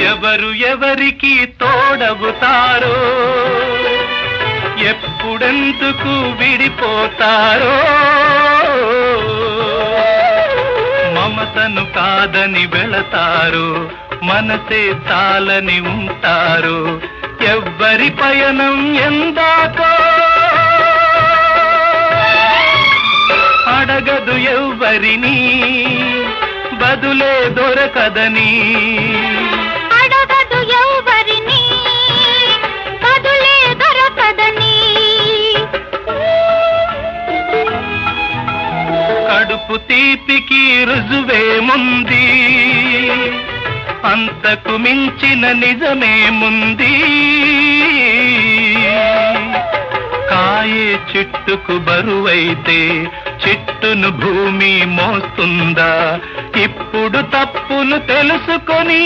ఎవరు ఎవరికి తోడవుతారో, ఎప్పుడెందుకు విడిపోతారో, మమతను కాదని వెళతారు, మనసే చాలని ఉంటారు. ఎవ్వరి పయనం ఎందాకో అడగదు ఎవ్వరిని, బదులే దొరకదని. అడగదు ఎవ్వరిని, బదులే దొరకదని. కడుపు తీపికి రుజువేముంది, అంతకు మించిన నిజమేముంది. కాయే చిట్టుకు బరువైతే చిట్టును భూమి మోస్తుందా? ఇప్పుడు తప్పులు తెలుసుకొని